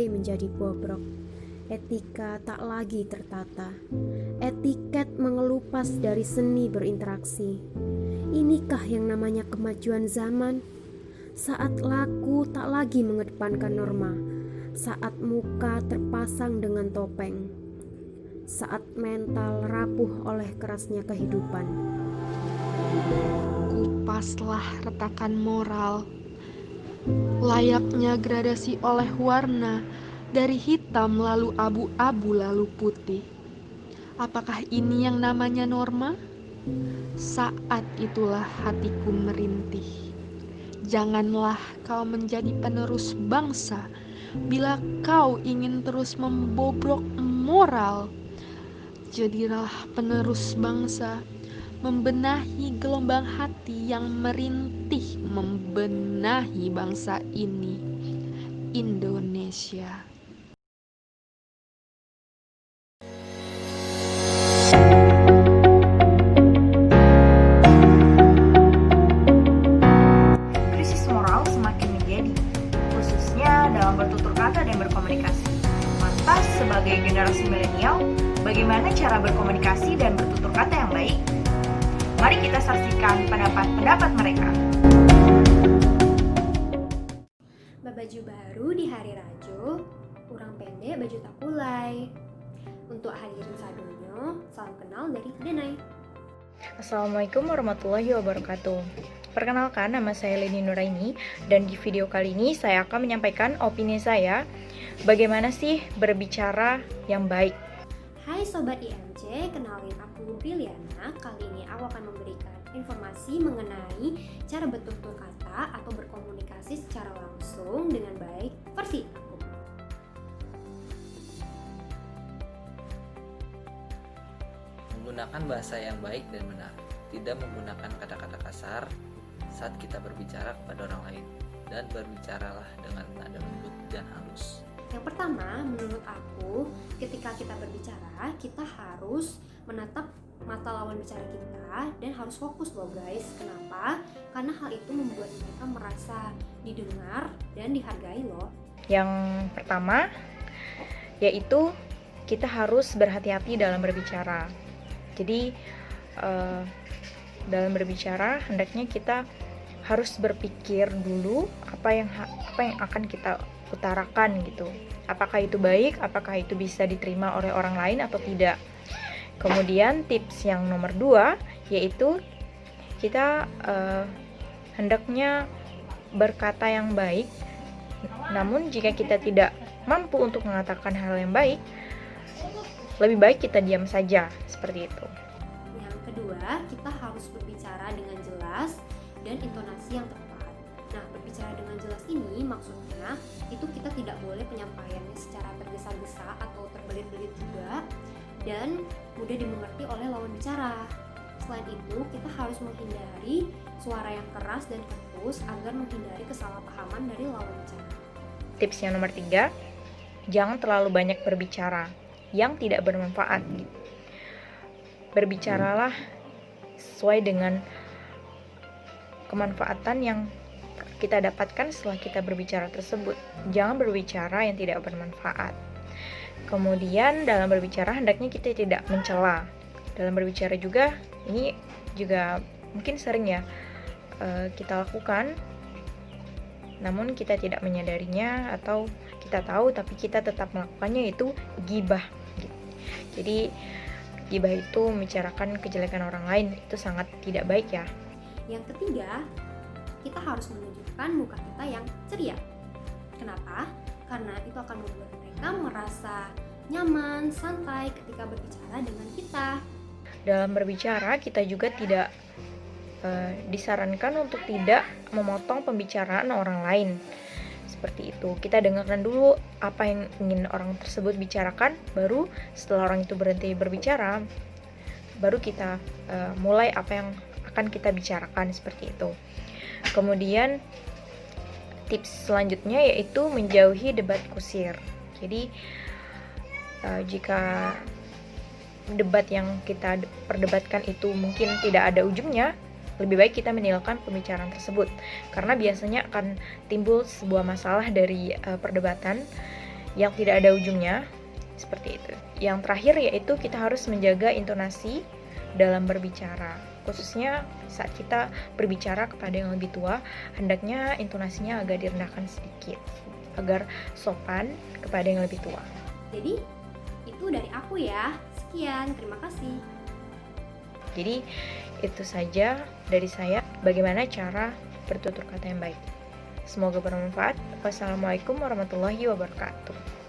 mulai menjadi bobrok. Etika tak lagi tertata. Etiket mengelupas dari seni berinteraksi. Inikah yang namanya kemajuan zaman? Saat laku tak lagi mengedepankan norma. Saat muka terpasang dengan topeng. Saat mental rapuh oleh kerasnya kehidupan. Kupaslah retakan moral, layaknya gradasi oleh warna, dari hitam lalu abu-abu lalu putih. Apakah ini yang namanya norma? Saat itulah hatiku merintih. Janganlah kau menjadi penerus bangsa bila kau ingin terus membobrok moral. Jadilah penerus bangsa, membenahi gelombang hati yang merintih membenahi bangsa ini, Indonesia. Krisis moral semakin menjadi, khususnya dalam bertutur kata dan berkomunikasi. Lantas, sebagai generasi milenial, bagaimana cara berkomunikasi dan bertutur kata yang baik? Mari kita saksikan pendapat-pendapat mereka. Baju baru di hari Rajo, urang pendek baju takulai. Untuk hadirin sadonyo, salam kenal dari Denai. Assalamualaikum warahmatullahi wabarakatuh. Perkenalkan, nama saya Leni Nuraini, dan di video kali ini saya akan menyampaikan opini saya bagaimana sih berbicara yang baik. Hai Sobat IMC, kenalin aku Briliana. Kali ini aku akan memberikan informasi mengenai cara bertutur kata atau berkomunikasi secara langsung dengan baik versi aku. Menggunakan bahasa yang baik dan benar, tidak menggunakan kata-kata kasar saat kita berbicara kepada orang lain, dan berbicaralah dengan nada lembut dan halus. Yang pertama, menurut aku, ketika kita berbicara, kita harus menatap mata lawan bicara kita dan harus fokus loh guys. Kenapa? Karena hal itu membuat mereka merasa didengar dan dihargai loh. Yang pertama yaitu kita harus berhati-hati dalam berbicara. Jadi dalam berbicara hendaknya kita harus berpikir dulu apa yang akan kita utarakan gitu. Apakah itu baik, apakah itu bisa diterima oleh orang lain atau tidak. Kemudian tips yang nomor 2 yaitu kita hendaknya berkata yang baik. Namun jika kita tidak mampu untuk mengatakan hal yang baik, lebih baik kita diam saja, seperti itu. Yang kedua, kita harus berbicara dengan jelas dan intonasi yang tepat. Nah, berbicara dengan jelas ini maksudnya itu kita tidak boleh penyampaiannya secara tergesa-gesa atau terbelit-belit juga dan mudah dimengerti oleh lawan bicara. Selain itu, kita harus menghindari suara yang keras dan ketus agar menghindari kesalahpahaman dari lawan bicara. Tips yang nomor 3, jangan terlalu banyak berbicara yang tidak bermanfaat. Berbicaralah sesuai dengan kemanfaatan yang kita dapatkan setelah kita berbicara tersebut. Jangan berbicara yang tidak bermanfaat. Kemudian dalam berbicara hendaknya kita tidak mencela. Dalam berbicara juga, ini juga mungkin sering ya kita lakukan, namun kita tidak menyadarinya atau kita tahu tapi kita tetap melakukannya, itu ghibah. Jadi ghibah itu membicarakan kejelekan orang lain, itu sangat tidak baik ya. Yang ketiga, kita harus menunjukkan muka kita yang ceria. Kenapa? Karena itu akan membuat mereka merasa nyaman, santai ketika berbicara dengan kita. Dalam berbicara, kita juga tidak disarankan untuk tidak memotong pembicaraan orang lain. Seperti itu, kita dengarkan dulu apa yang ingin orang tersebut bicarakan, baru setelah orang itu berhenti berbicara, baru kita mulai apa yang akan kita bicarakan, seperti itu. Kemudian tips selanjutnya yaitu menjauhi debat kusir. Jadi jika debat yang kita perdebatkan itu mungkin tidak ada ujungnya, lebih baik kita meninggalkan pembicaraan tersebut, karena biasanya akan timbul sebuah masalah dari perdebatan yang tidak ada ujungnya, seperti itu. Yang terakhir yaitu kita harus menjaga intonasi dalam berbicara, khususnya saat kita berbicara kepada yang lebih tua, hendaknya intonasinya agak direndahkan sedikit agar sopan kepada yang lebih tua. Jadi itu dari aku ya. Sekian, terima kasih. Jadi itu saja dari saya, bagaimana cara bertutur kata yang baik. Semoga bermanfaat. Wassalamualaikum warahmatullahi wabarakatuh.